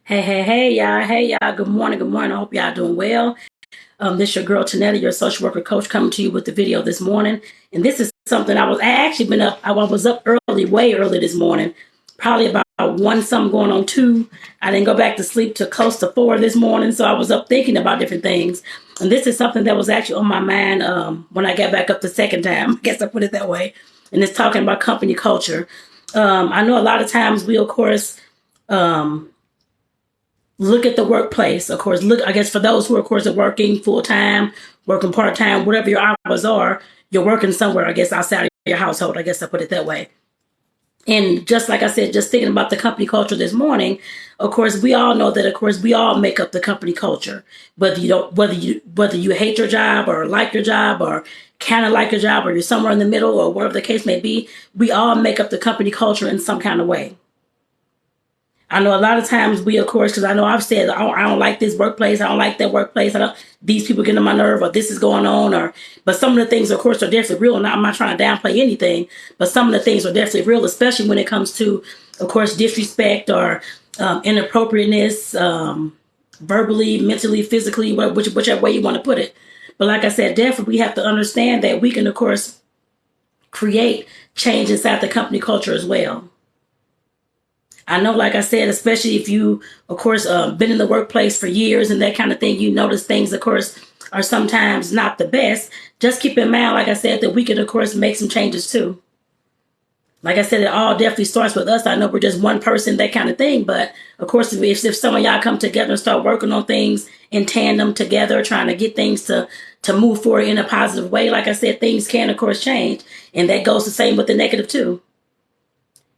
Hey, y'all. Good morning. Good morning. I hope y'all doing well. This is your girl Tonetta, your social worker coach, coming to you with the video this morning. And this is something I actually been up. I was up early, way early this morning, probably about one something going on two. I didn't go back to sleep till close to four this morning, so I was up thinking about different things. And this is something that was actually on my mind when I got back up the second time. I guess I put it that way. And it's talking about company culture. I know a lot of times we, of course. Look at the workplace. Of course, look, I guess for those who, of course, are working full time, working part time, whatever your hours are, you're working somewhere, I guess, outside of your household. I guess I put it that way. And just like I said, just thinking about the company culture this morning, of course, we all know that, of course, we all make up the company culture. Whether you hate your job or like your job or kind of like your job, or you're somewhere in the middle, or whatever the case may be, we all make up the company culture in some kind of way. I know a lot of times we, of course, because I know I've said, I don't like this workplace. I don't like that workplace. These people get on my nerve, or this is going on, but some of the things, of course, are definitely real. And I'm not trying to downplay anything, but some of the things are definitely real, especially when it comes to, of course, disrespect or inappropriateness, verbally, mentally, physically, whichever way you want to put it. But like I said, definitely we have to understand that we can, of course, create change inside the company culture as well. I know, like I said, especially if you, of course, been in the workplace for years and that kind of thing, you notice things, of course, are sometimes not the best. Just keep in mind, like I said, that we can, of course, make some changes too. Like I said, it all definitely starts with us. I know we're just one person, that kind of thing. But of course, if some of y'all come together and start working on things in tandem together, trying to get things to move forward in a positive way, like I said, things can, of course, change. And that goes the same with the negative too.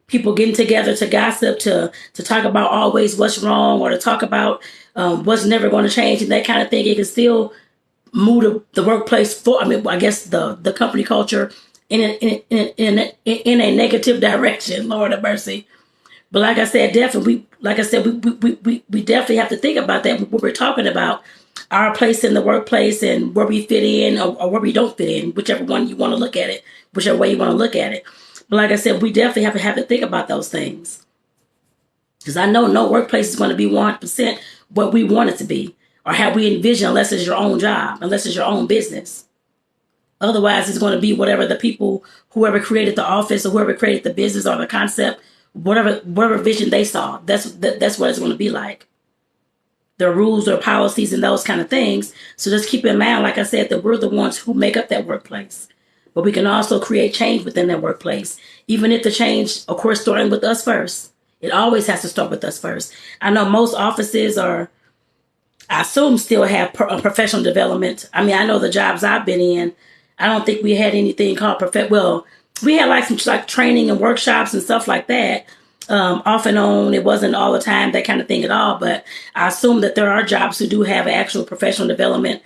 People getting together to gossip, to talk about always what's wrong, or to talk about what's never going to change and that kind of thing. It can still move the workplace I guess the company culture in a negative direction. Lord have mercy. But like I said, definitely, we definitely have to think about that when we're talking about our place in the workplace and where we fit in, or where we don't fit in, whichever one you want to look at it, whichever way you want to look at it. But like I said, we definitely have to think about those things. Because I know no workplace is going to be 100% what we want it to be, or how we envision, unless it's your own job, unless it's your own business. Otherwise, it's going to be whatever the people, whoever created the office or whoever created the business or the concept, whatever vision they saw, that's what it's going to be like. Their rules or policies and those kind of things. So just keep in mind, like I said, that we're the ones who make up that workplace. But we can also create change within that workplace, even if the change, of course, starting with us first. It always has to start with us first. I know most offices I assume, still have professional development. I mean, I know the jobs I've been in, I don't think we had anything called well, we had like some training and workshops and stuff like that. Off and on, it wasn't all the time, that kind of thing at all. But I assume that there are jobs who do have actual professional development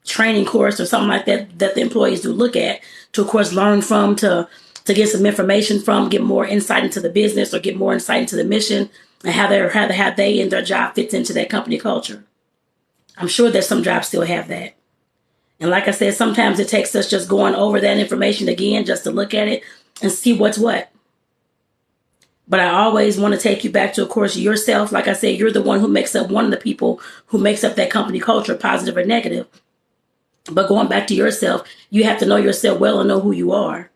training course or something like that the employees do look at, to, of course, learn from, to get some information from, get more insight into the business, or get more insight into the mission and how they and their job fits into that company culture. I'm sure that some jobs still have that. And like I said, sometimes it takes us just going over that information again just to look at it and see what's what. But I always want to take you back to, of course, yourself. Like I said, you're the one one of the people who makes up that company culture, positive or negative. But going back to yourself, you have to know yourself well and know who you are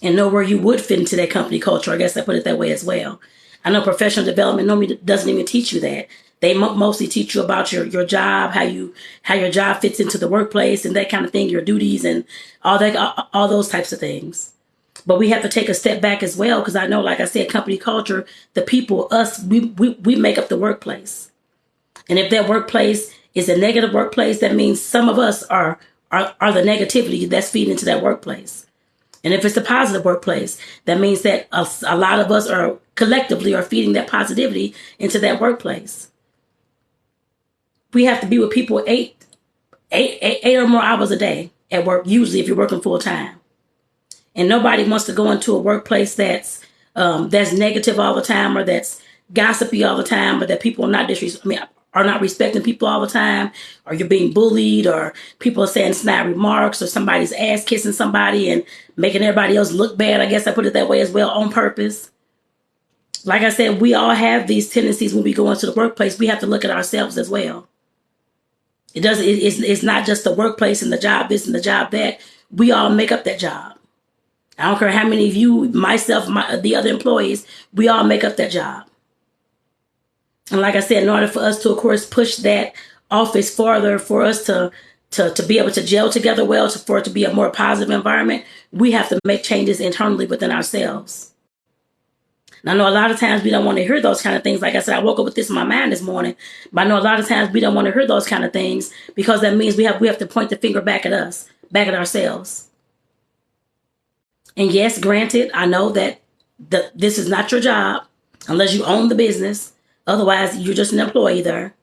and know where you would fit into that company culture. I guess I put it that way as well. I know professional development normally doesn't even teach you that. They mostly teach you about your job, how your job fits into the workplace and that kind of thing, your duties and all those types of things. But we have to take a step back as well, because I know, like I said, company culture, the people, us, we make up the workplace. And if that workplace is a negative workplace, that means some of us are the negativity that's feeding into that workplace. And if it's a positive workplace, that means that a lot of us are collectively are feeding that positivity into that workplace. We have to be with people eight or more hours a day at work, usually if you're working full time. And nobody wants to go into a workplace that's negative all the time, or that's gossipy all the time, or that people are not respecting people all the time, or you're being bullied, or people are saying snide remarks, or somebody's ass kissing somebody and making everybody else look bad. I guess I put it that way as well, on purpose. Like I said, we all have these tendencies when we go into the workplace. We have to look at ourselves as well. It's not just the workplace and the job this and the job that. We all make up that job. I don't care how many of you, myself, the other employees, we all make up that job. And like I said, in order for us to, of course, push that office farther, for us to be able to gel together well, for it to be a more positive environment, we have to make changes internally within ourselves. And I know a lot of times we don't want to hear those kind of things. Like I said, I woke up with this in my mind this morning, but I know a lot of times we don't want to hear those kind of things because that means we have to point the finger back at us, back at ourselves. And yes, granted, I know that this is not your job unless you own the business. Otherwise, you're just an employee there.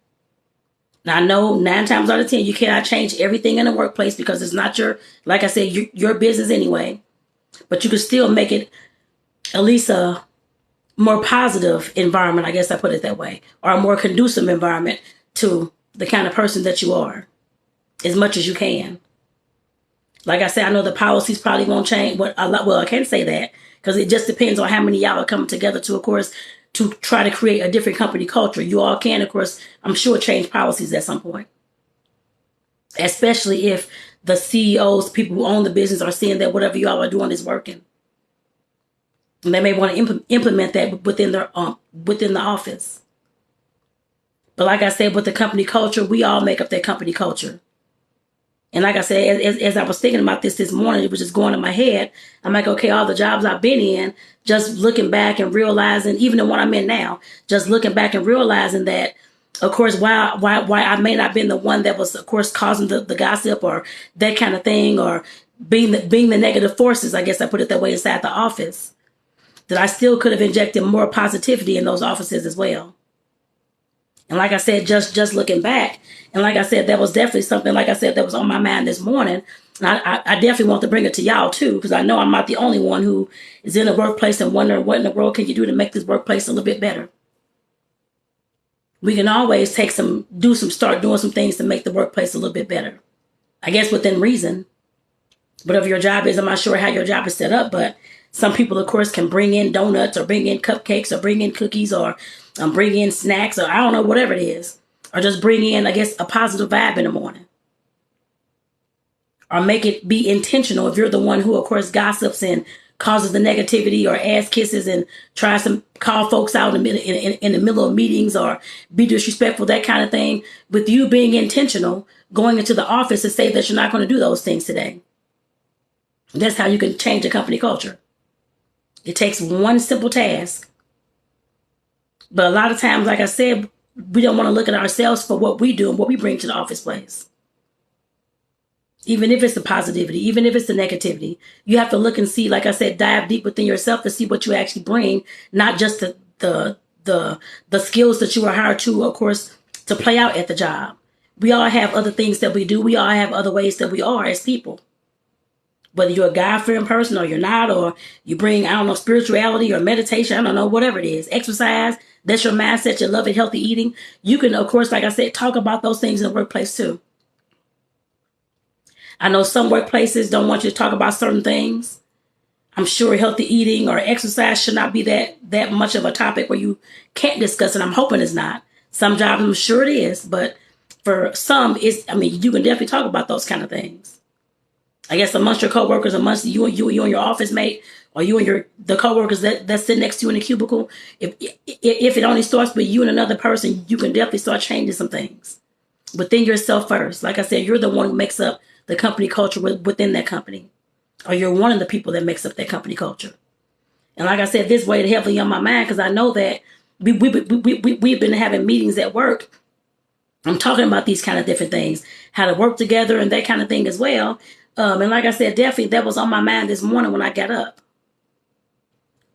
Now, I know 9 times out of 10, you cannot change everything in the workplace because it's not like I said, your business anyway. But you can still make it at least a more positive environment, I guess I put it that way, or a more conducive environment to the kind of person that you are, as much as you can. Like I said, I know the policies probably won't change. Well, I can't say that because it just depends on how many y'all are coming together to, of course, to try to create a different company culture. You all can, of course, I'm sure, change policies at some point. Especially if the CEOs, people who own the business, are seeing that whatever y'all are doing is working. And they may want to implement that within the office. But like I said, with the company culture, we all make up that company culture. And like I said, as I was thinking about this morning, it was just going in my head. I'm like, okay, all the jobs I've been in, just looking back and realizing, even the one I'm in now, just looking back and realizing that, of course, why I may not have been the one that was, of course, causing the gossip or that kind of thing, or being the negative forces, I guess I put it that way, inside the office, that I still could have injected more positivity in those offices as well. And like I said, just looking back, and like I said, that was definitely something, like I said, that was on my mind this morning. And I definitely want to bring it to y'all too, because I know I'm not the only one who is in a workplace and wondering what in the world can you do to make this workplace a little bit better. We can always start doing some things to make the workplace a little bit better. I guess within reason. Whatever your job is, I'm not sure how your job is set up, but some people, of course, can bring in donuts or bring in cupcakes or bring in cookies or bring in snacks, or I don't know, whatever it is. Or just bring in, I guess, a positive vibe in the morning. Or make it be intentional if you're the one who, of course, gossips and causes the negativity or ass kisses and tries to call folks out in the middle of meetings or be disrespectful, that kind of thing. With you being intentional, going into the office to say that you're not going to do those things today. That's how you can change a company culture. It takes one simple task. But a lot of times, like I said, we don't want to look at ourselves for what we do and what we bring to the office place. Even if it's the positivity, even if it's the negativity, you have to look and see, like I said, dive deep within yourself to see what you actually bring, not just the skills that you are hired to, of course, to play out at the job. We all have other things that we do. We all have other ways that we are as people. Whether you're a God-fearing person or you're not, or you bring, I don't know, spirituality or meditation, I don't know, whatever it is, exercise, that's your mindset, your love and healthy eating. You can, of course, like I said, talk about those things in the workplace too. I know some workplaces don't want you to talk about certain things. I'm sure healthy eating or exercise should not be that much of a topic where you can't discuss it. I'm hoping it's not. Some jobs, I'm sure it is, but for some, you can definitely talk about those kind of things. I guess amongst your coworkers, amongst you and your office mate, or you and the coworkers that sit next to you in the cubicle, if it only starts with you and another person, you can definitely start changing some things within yourself first. Like I said, you're the one who makes up the company culture within that company, or you're one of the people that makes up that company culture. And like I said, this weighed heavily on my mind because I know that we've been having meetings at work. I'm talking about these kind of different things, how to work together and that kind of thing as well. And like I said, definitely that was on my mind this morning when I got up.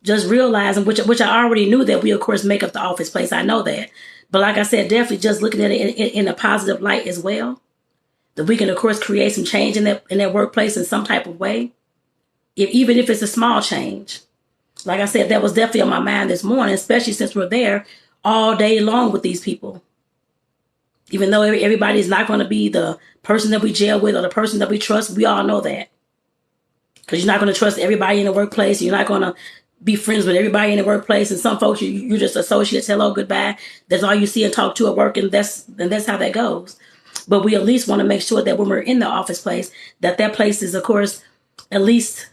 Just realizing, which I already knew, that we, of course, make up the office place. I know that. But like I said, definitely just looking at it in a positive light as well. That we can, of course, create some change in that workplace in some type of way. Even if it's a small change. Like I said, that was definitely on my mind this morning, especially since we're there all day long with these people. Even though everybody is not going to be the person that we gel with or the person that we trust, we all know that. Because you're not going to trust everybody in the workplace. You're not going to be friends with everybody in the workplace, and some folks you're just associates, hello, goodbye. That's all you see and talk to at work, and that's how that goes. But we at least want to make sure that when we're in the office place, that place is, of course, at least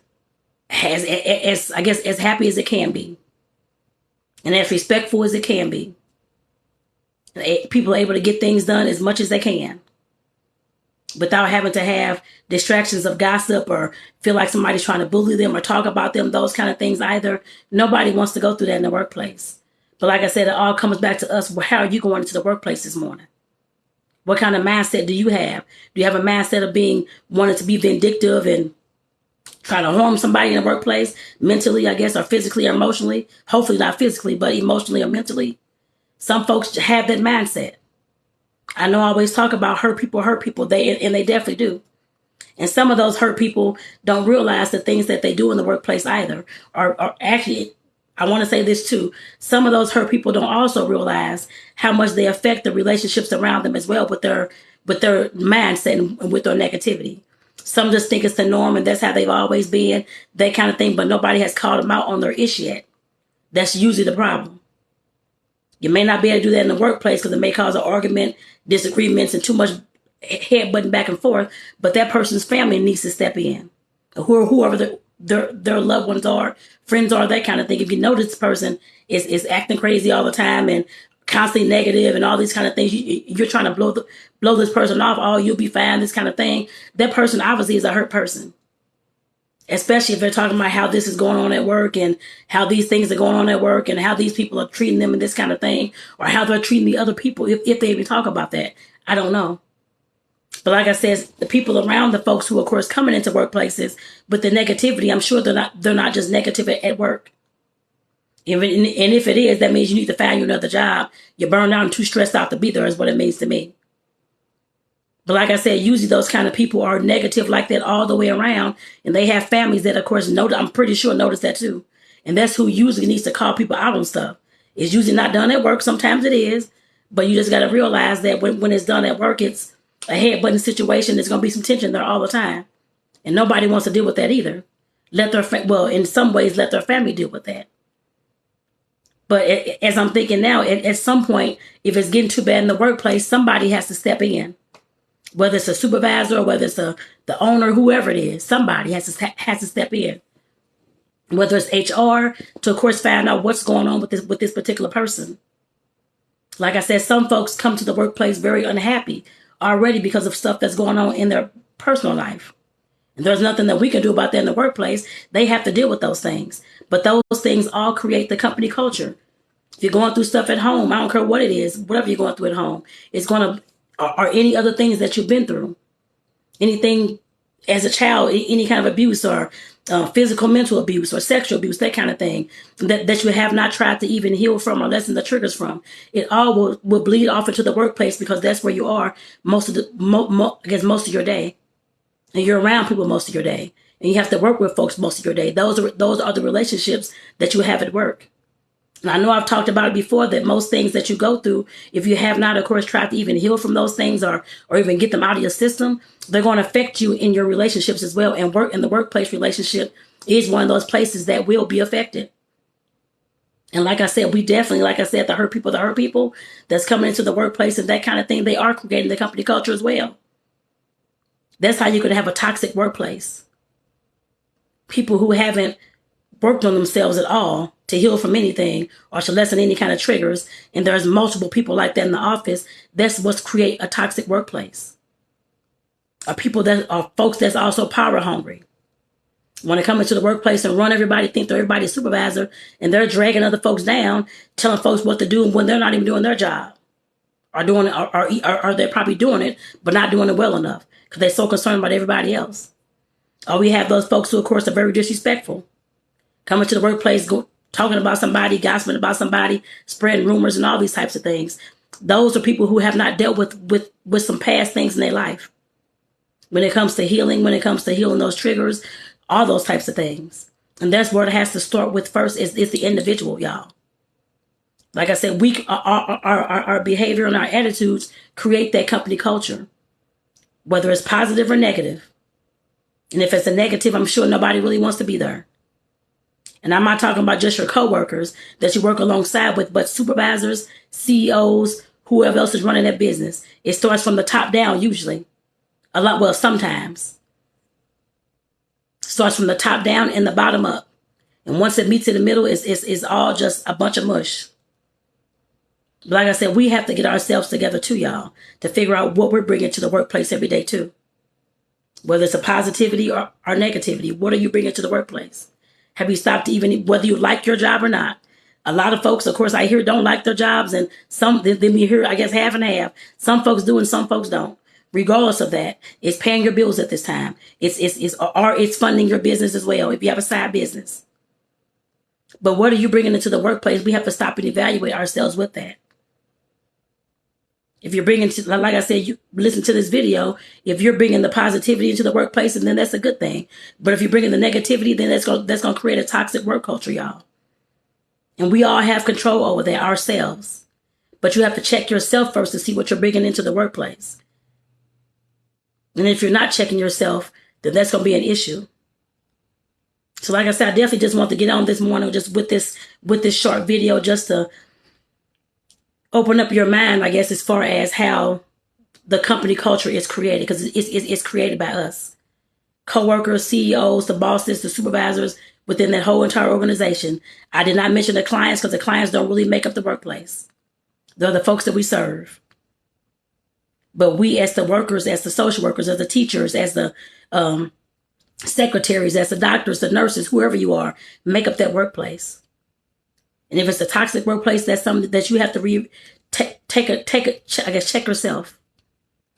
as I guess as happy as it can be, and as respectful as it can be. People are able to get things done as much as they can without having to have distractions of gossip or feel like somebody's trying to bully them or talk about them, those kind of things either. Nobody wants to go through that in the workplace. But like I said, it all comes back to us. Well, how are you going into the workplace this morning? What kind of mindset do you have? Do you have a mindset of wanting to be vindictive and trying to harm somebody in the workplace, mentally, I guess, or physically or emotionally? Hopefully not physically, but emotionally or mentally. Some folks have that mindset. I know I always talk about hurt people, and they definitely do. And some of those hurt people don't realize the things that they do in the workplace either. Or actually, I want to say this too. Some of those hurt people don't also realize how much they affect the relationships around them as well with their mindset and with their negativity. Some just think it's the norm and that's how they've always been, that kind of thing, but nobody has called them out on their issue yet. That's usually the problem. You may not be able to do that in the workplace because it may cause an argument, disagreements, and too much headbutting back and forth, but that person's family needs to step in. Whoever their loved ones are, friends are, that kind of thing. If you know this person is acting crazy all the time and constantly negative and all these kind of things, you're trying to blow this person off, oh, you'll be fine, this kind of thing. That person obviously is a hurt person. Especially if they're talking about how this is going on at work and how these things are going on at work and how these people are treating them and this kind of thing, or how they're treating the other people, if they even talk about that. I don't know. But like I said, the people around the folks who, of course, coming into workplaces with the negativity, I'm sure they're not just negative at work. And if it is, that means you need to find you another job. You're burned out and too stressed out to be there is what it means to me. But like I said, usually those kind of people are negative like that all the way around. And they have families that, of course, I'm pretty sure notice that too. And that's who usually needs to call people out on stuff. It's usually not done at work. Sometimes it is. But you just got to realize that when it's done at work, it's a headbutting situation. There's going to be some tension there all the time. And nobody wants to deal with that either. In some ways, let their family deal with that. But as I'm thinking now, at some point, if it's getting too bad in the workplace, somebody has to step in. Whether it's a supervisor or whether it's the owner, whoever it is, somebody has to step in. Whether it's HR to, of course, find out what's going on with this particular person. Like I said, some folks come to the workplace very unhappy already because of stuff that's going on in their personal life. And there's nothing that we can do about that in the workplace. They have to deal with those things. But those things all create the company culture. If you're going through stuff at home, I don't care what it is, whatever you're going through at home, it's going to, or any other things that you've been through. Anything as a child, any kind of abuse or physical, mental abuse or sexual abuse, that kind of thing that you have not tried to even heal from or lessen the triggers from. It all will bleed off into the workplace because that's where you are most of your day. And you're around people most of your day. And you have to work with folks most of your day. Those are the relationships that you have at work. And I know I've talked about it before that most things that you go through, if you have not, of course, tried to even heal from those things or even get them out of your system, they're going to affect you in your relationships as well. And the workplace relationship is one of those places that will be affected. And like I said, we definitely, like I said, the hurt people that's coming into the workplace and that kind of thing, they are creating the company culture as well. That's how you could have a toxic workplace. People who haven't worked on themselves at all to heal from anything or to lessen any kind of triggers, and there's multiple people like that in the office, that's what's create a toxic workplace. Are folks that's also power hungry. Want to come into the workplace and run everybody, think they're everybody's supervisor, and they're dragging other folks down, telling folks what to do when they're not even doing their job. Or they're probably doing it, but not doing it well enough because they're so concerned about everybody else. Or we have those folks who, of course, are very disrespectful. Coming to the workplace, talking about somebody, gossiping about somebody, spreading rumors and all these types of things. Those are people who have not dealt with some past things in their life. When it comes to healing those triggers, all those types of things. And that's where it has to start with first is the individual, y'all. Like I said, our behavior and our attitudes create that company culture, whether it's positive or negative. And if it's a negative, I'm sure nobody really wants to be there. And I'm not talking about just your coworkers that you work alongside with, but supervisors, CEOs, whoever else is running that business. It starts from the top down usually. Well, sometimes. Starts from the top down and the bottom up. And once it meets in the middle, it's all just a bunch of mush. But like I said, we have to get ourselves together too, y'all, to figure out what we're bringing to the workplace every day too. Whether it's a positivity or negativity, what are you bringing to the workplace? Have you stopped even, whether you like your job or not? A lot of folks, of course, I hear don't like their jobs, and some, then you hear, I guess, half and half. Some folks do and some folks don't. Regardless of that, it's paying your bills at this time. It's funding your business as well, if you have a side business. But what are you bringing into the workplace? We have to stop and evaluate ourselves with that. If you're bringing, like I said, you listen to this video, if you're bringing the positivity into the workplace, then that's a good thing. But if you're bringing the negativity, then that's going to create a toxic work culture, y'all. And we all have control over that ourselves. But you have to check yourself first to see what you're bringing into the workplace. And if you're not checking yourself, then that's going to be an issue. So like I said, I definitely just want to get on this morning just with this short video just to open up your mind, I guess, as far as how the company culture is created, because it's created by us. Co-workers, CEOs, the bosses, the supervisors within that whole entire organization. I did not mention the clients because the clients don't really make up the workplace. They're the folks that we serve. But we as the workers, as the social workers, as the teachers, as the secretaries, as the doctors, the nurses, whoever you are, make up that workplace. And if it's a toxic workplace, that's something that you have to check yourself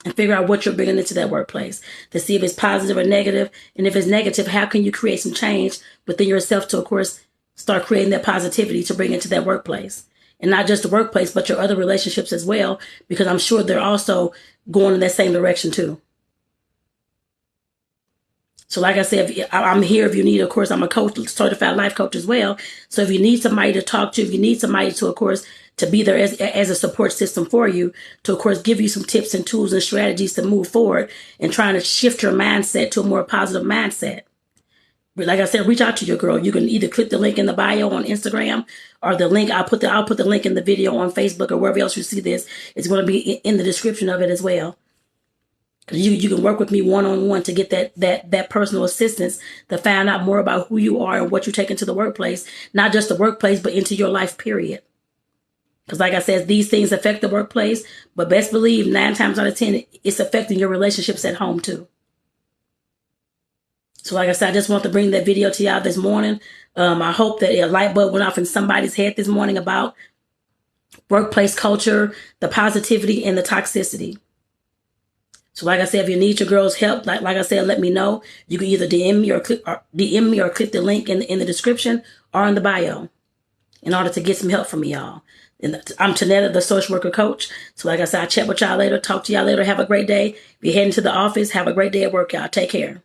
and figure out what you're bringing into that workplace to see if it's positive or negative. And if it's negative, how can you create some change within yourself to, of course, start creating that positivity to bring into that workplace. And not just the workplace, but your other relationships as well, because I'm sure they're also going in that same direction too. So like I said, I'm here if you need, of course, I'm a coach, certified life coach as well. So if you need somebody to talk to, if you need somebody to, of course, to be there as a support system for you, to, of course, give you some tips and tools and strategies to move forward and trying to shift your mindset to a more positive mindset. But like I said, reach out to your girl. You can either click the link in the bio on Instagram or the link, I'll put the link in the video on Facebook or wherever else you see this. It's going to be in the description of it as well. You can work with me one-on-one to get that personal assistance to find out more about who you are and what you take into the workplace, not just the workplace, but into your life, period. Because like I said, these things affect the workplace, but best believe 9 times out of 10, it's affecting your relationships at home too. So like I said, I just want to bring that video to y'all this morning. I hope that a light bulb went off in somebody's head this morning about workplace culture, the positivity and the toxicity. So like I said, if you need your girl's help, like I said, let me know. You can either DM me or click the link in the description or in the bio in order to get some help from me, y'all. And I'm Tonetta, the social worker coach. So like I said, I'll chat with y'all later. Talk to y'all later. Have a great day. If you're heading to the office, have a great day at work, y'all. Take care.